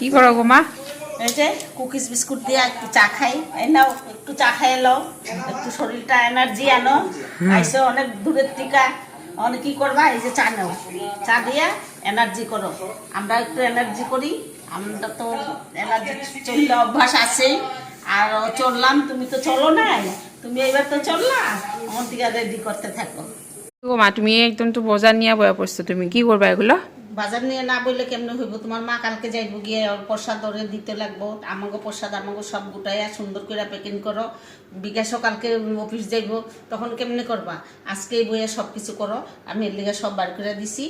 কি করো গো মা? এই যে কুকিজ বিস্কুট দিয়ে একটু চা খাই। এই নাও একটু চা খাই এলো, একটু শরীরটা এনার্জি আনো। আইসো অনেক দূরের থেকে, অনেক কি করবা, এই যে চা নাও, চা দিয়ে এনার্জি করো। আমরা একটু এনার্জি করি, আমরা তো এনার্জি চললে অভ্যাস আছেই। আর চললাম, তুমি তো চলো নাই, তুমি এইবার তো চললা, আমার দিকে রেডি করতে থাকো। গো মা, তুমি একদম তো বাজার নিয়ে বয়া পড়ছো, তুমি কি করবা এগুলো? বাজার নিয়ে না বললে কেমনে হইব? তোমার মা কালকে যাইব, গিয়ে ওর প্রসাদ ওরে দিতে লাগবো। আমাকে প্রসাদ আমাকে সব গুটাইয়া সুন্দর করে প্যাকিং করো। বিকাশও কালকে অফিস যাইব, তখন কেমনে করবা? আজকেই বইয়া সব কিছু করো। আমি এর লিগে সব বার করে দিছি,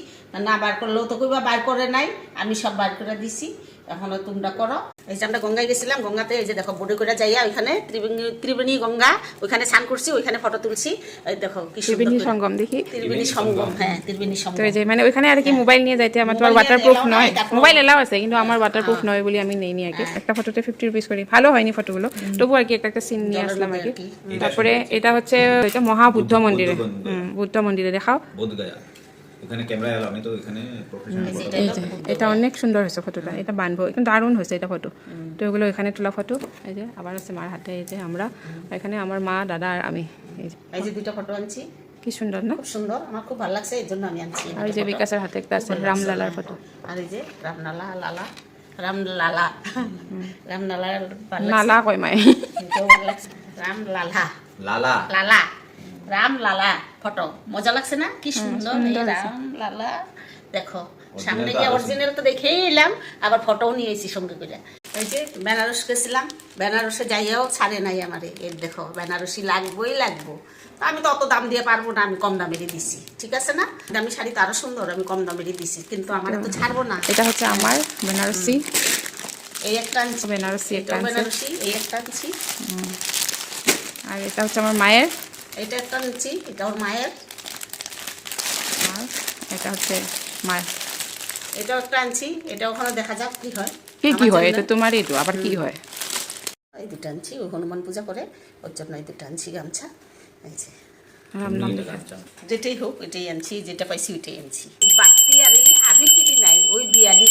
না বার করলেও তো কইবা বার করে নাই, আমি সব বার করে দিছি। এখন তোমরা করো। এই যে আমরা গঙ্গায় গেছিলাম, গঙ্গাতে এই যে দেখো বোটে করে যাইয়া ওইখানে ত্রিবেণী গঙ্গা, ওইখানে স্নান করছি, ওইখানে ফটো তুলছি। এই দেখো কি ত্রিবেণী সঙ্গম দেখি। ত্রিবেণী সঙ্গম, হ্যাঁ ত্রিবেণী তো সঙ্গম। এই যে মানে ওইখানে আর কি মোবাইল নিয়ে যাইতে আমার তো আর ওয়াটারপ্রুফ নয়। মোবাইল এলাও আছে কিন্তু আমার ওয়াটারপ্রুফ নয় বলে আমি নেইনি আর কি। একটা ফটোতে 50 রুপিস করি, ভালো হয়নি ফটোগুলো, তবু আর কি একটা সিন নিয়ে আসলাম আর কি। তারপরে এটা হচ্ছে এটা মহাবুদ্ধ মন্দিরে, বুদ্ধ মন্দিরে দেখাও। এখানে ক্যামেরা এলাও, আমি তো এখানে প্রফেশনাল ফটো। এই যে এটা অনেক সুন্দর হয়েছে ফটোটা, এটা বানবো, কিন্তু দারুণ হয়েছে এটা ফটো। তো এগুলো এখানে তোলা ফটো। এই যে আবার আছে মার হাতে, এই যে আমরা এখানে আমার মা, দাদা আর আমি। এই যে দুটো ফটো আনছি, কি সুন্দর না? খুব সুন্দর, আমার খুব ভালো লাগছে, এই জন্য আমি আনছি। আর এই যে বিকাশের হাতে একটা আছে রামলালার ফটো। আর এই যে রামলালা, লালা রামলালা, রামলালার নালা কয় মাই, রামলালা, লালা লালা রামলালা ফটো মজা লাগছে না? কি সুন্দর এই রামলালা। দেখো সামনে গিয়ে অরিজিনাল তো দেখেই এলাম, আবার ফটোও নিয়ে এসেছি সঙ্গে করে। এই যে বেনারস গেছিলাম, বেনারসে যাইয়াও ছাড়ে নাই আমারে। এর দেখো বেনারসি লাগবোই লাগবো। আমি তো অত দাম দিয়ে পারবো না, আমি কম দামেরই দিছি, ঠিক আছে না? দামি শাড়ি তো আরো সুন্দর, আমি কম দামেরই দিছি, কিন্তু আমার তো ছাড়বো না। এটা হচ্ছে আমার বেনারসি, এই একটা আনছি, বেনারসি একটা এটাও আনছি। বেনারসি, এই একটা আনছি। আর এটা হচ্ছে আমার মায়ের, এটা একটা আনছি, এটা ওর মায়ের। আর এটা হচ্ছে মায়ের। এটাও একটা আনছি, এটা ওখানে দেখা যাক কি হয়। কি কি আমার হয়? জন্য- এটা তোমারই তো, আবার কি হয়? এই দুটো আনছি, ওই হনুমান পূজা করে, ওর জন্য এই দুটো আনছি গামছা। এই যে রাম নাম লেখা। যেটাই হোক এটাই আনছি, যেটা পাইছি ওইটাই আনছি। বাড়তি আর আমি কিনি নাই, ওই বিয়ানি